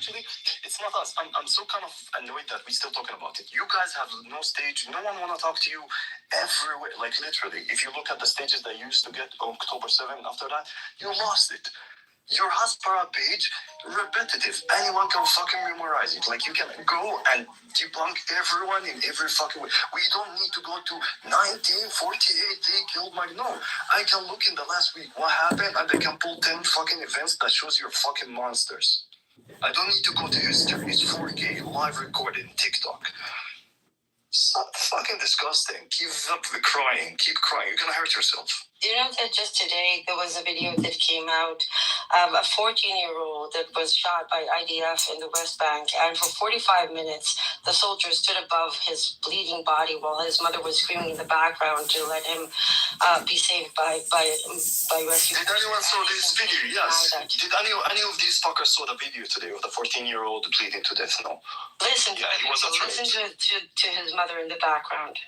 Actually, it's not us. I'm so kind of annoyed that we're still talking about it. You guys have no stage. No one want to talk to you everywhere. Like, literally, if you look at the stages that you used to get on October 7th, after that, you lost it. Your Hasbara page, repetitive. Anyone can fucking memorize it. Like, you can go and debunk everyone in every fucking way. We don't need to go to 1948, they killed my... No, I can look in the last week what happened, and I can pull 10 fucking events that shows you're fucking monsters. I don't need to go to history. It's 4K, live recorded in TikTok. So fucking disgusting. Keep up the crying. Keep crying. You're gonna hurt yourself. Do you know that just today there was a video that came out of a 14-year-old that was shot by IDF in the West Bank, and for 45 minutes the soldiers stood above his bleeding body while his mother was screaming in the background to let him be saved by rescue. Did anyone saw this video? Yes. Did any of these fuckers saw the video today of the 14-year-old bleeding to death? No. Listen to him. Listen to his mother in the background.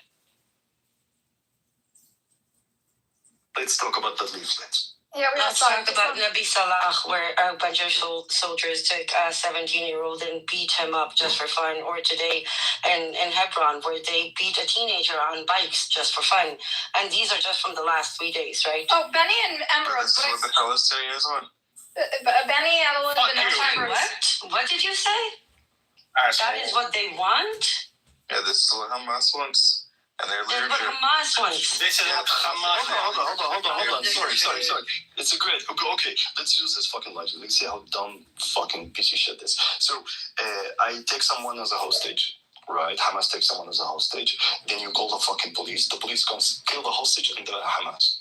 Let's talk about the leaflets. Yeah, let's talk about Nabi Salah, where a bunch of soldiers took a 17-year-old and beat him up just for fun. Or today in Hebron, where they beat a teenager on bikes just for fun. And these are just from the last 3 days, right? Oh, Benny and Emerald. This is what the Palestinians want. Benny and Emerald. What did you say? That is what they want? Yeah, this is what Hamas wants. And they're literally... That's what Hamas wants. They said Hamas... Hold on. Sorry. It's a great... Okay, let's use this fucking logic. Let's see how dumb fucking piece of shit this. So, I take someone as a hostage, right? Hamas takes someone as a hostage. Then you call the fucking police. The police comes, kill the hostage and the Hamas.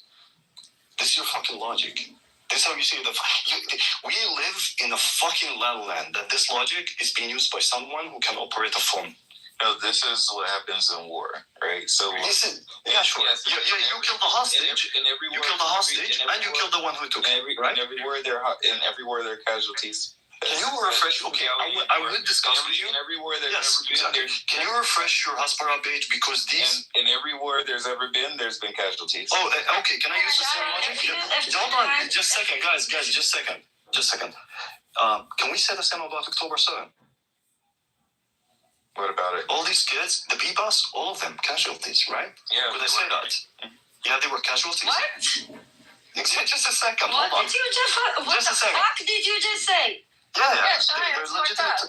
This is your fucking logic. This is how you see the... We live in a fucking land that this logic is being used by someone who can operate a phone. No, this is what happens in war, right? So listen, yeah, sure. Yes, you killed the hostage. You killed the hostage, and you killed the one who took it. Right? And everywhere there are casualties. Can you refresh? Okay, I will discuss with you. And everywhere there's exactly. Can you refresh your Hasbara page because these? In every war there's been casualties. Oh, okay. Can I use the same logic? Hold on, just a second, guys. Just a second. Can we say the same about October 7th? What about it? All these kids, the B-bus, all of them casualties, right? Yeah. Could I say that? Yeah, they were casualties. What? Just a second. What hold on. Did you just? What the fuck did you just say? Yeah. It's fucked up.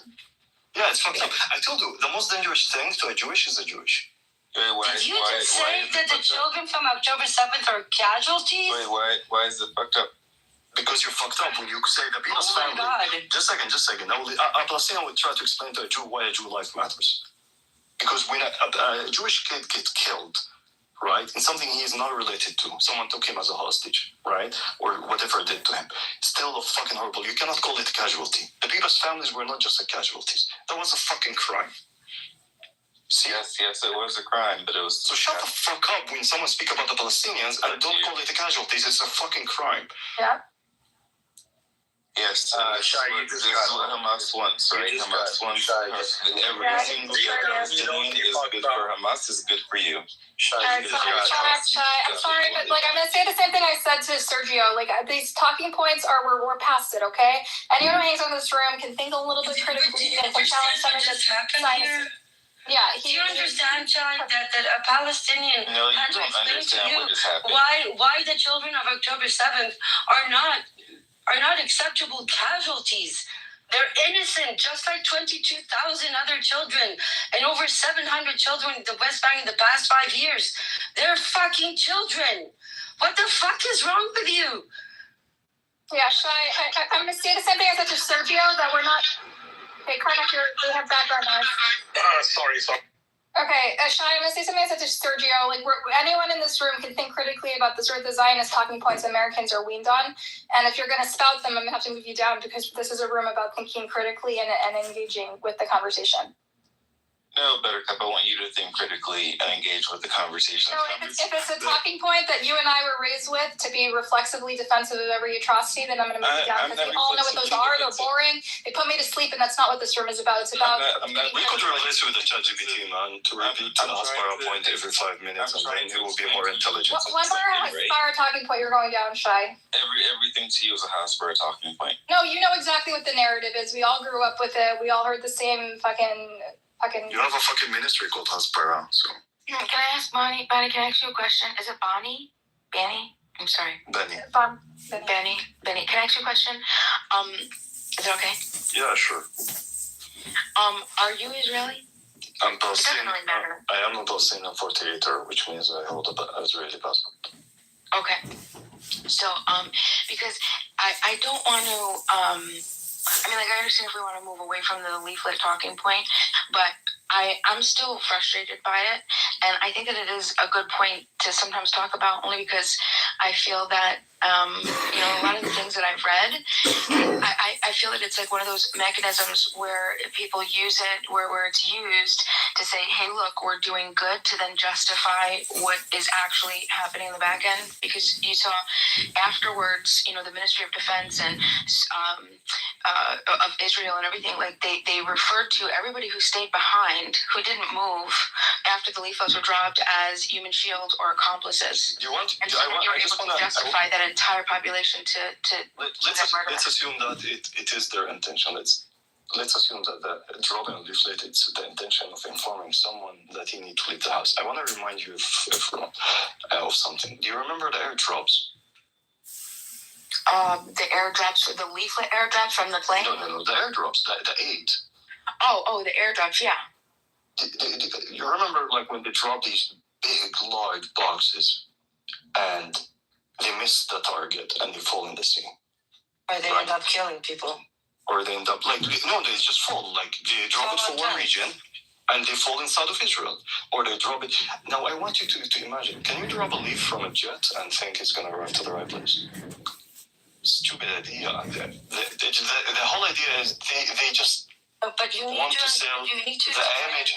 Yeah, it's fucked up. I told you, the most dangerous thing to a Jewish is a Jewish. Did you just say that the children from October 7th are casualties? Wait, why is it fucked up? Because you're fucked up when you say the Beatles family. God. Just a second. I will try to explain to a Jew why a Jew life matters. Because when a Jewish kid gets killed, right, in something he is not related to, someone took him as a hostage, right, or whatever did to him, still a fucking horrible. You cannot call it a casualty. The Beatles families were not just a casualties. That was a fucking crime. See? Yes, it was a crime, but it was... So shut the fuck up when someone speaks about the Palestinians and don't call it a casualties. It's a fucking crime. Yeah. Yes, Shai, this is what Hamas wants, right? Hamas wants every single Palestinian is good for Hamas is good for you. Shai, I'm sorry, but like I'm gonna say the same thing I said to Sergio. Like these talking points are we're past it, okay? Anyone who hangs on this room can think a little bit critically and challenge something that's happening. Yeah, do you understand, Shai, that a Palestinian... No, you don't understand what just happened. Why the children of October 7th are not acceptable casualties. They're innocent, just like 22,000 other children and over 700 children in the West Bank in the past 5 years. They're fucking children. What the fuck is wrong with you? Yeah, Shai, I'm going to say the same thing I said to Sergio, that we're not... Hey, Karnak, we have background noise. Sorry. Okay, Shai, I'm going to say something I said to Sergio. Like, anyone in this room can think critically about the sort of the Zionist talking points Americans are weaned on. And if you're going to spout them, I'm going to have to move you down because this is a room about thinking critically and engaging with the conversation. No, Buttercup, I want you to think critically and engage with the conversation. No, if it's a talking point that you and I were raised with to be reflexively defensive of every atrocity, then I'm going to move it down because we all know what those are. They're boring. They put me to sleep, and that's not what this room is about. It's about. We could replace with the ChatGPT, man, to repeat the Aspara point every 5 minutes, and then it will be more intelligent. One more Aspara talking point you're going down, Shai. Everything to you is a Aspara talking point. No, you know exactly what the narrative is. We all grew up with it. We all heard the same fucking. You have a fucking ministry called Aspara, so. Can I ask Bonnie? Bonnie, can I ask you a question? Is it Bonnie? Benny? I'm sorry. Benny. Benny. Can I ask you a question? Is it okay? Yeah, sure. Are you Israeli? I'm Palestinian. It doesn't really matter. I am a Palestinian 48er, which means I hold an Israeli passport. Okay. So, because I don't want to, I understand if we want to move away from the leaflet talking point, but I'm still frustrated by it, and I think that it is a good point to sometimes talk about, only because I feel that, a lot of the things that I've read, I feel that it's like one of those mechanisms where people use it, where it's used to say, hey, look, we're doing good, to then justify what is actually happening in the back end, because you saw afterwards, the Ministry of Defense and of Israel and everything, like they referred to everybody who stayed behind, who didn't move after the leaflets were dropped, as human shield or accomplices. You were able to justify that entire population to let's assume that it is their intention. Let's assume that the dropping of leaflet, it's the intention of informing someone that he needs to leave the house. I want to remind you of something. Do you remember the airdrops? The airdrops, the leaflet airdrops from the plane? No, the airdrops, the aid. Oh, the airdrops, yeah. You remember, like, when they drop these big, large boxes and they miss the target and they fall in the sea? Or they end up killing people. Or they end up, they just fall. Like, they drop it for one region and they fall inside of Israel. Or they drop it. Now, I want you to imagine, can you drop a leaf from a jet and think it's going to arrive to the right place? Stupid idea. The whole idea is they just want to sell the image.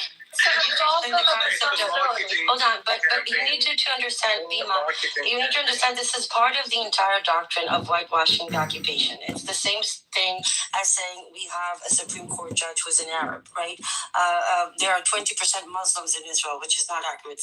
Hold on, but you need to understand, Bima, you need to understand this is part of the entire doctrine of whitewashing the occupation. It's the same thing as saying we have a Supreme Court judge who's an Arab, right? There are 20% Muslims in Israel, which is not accurate.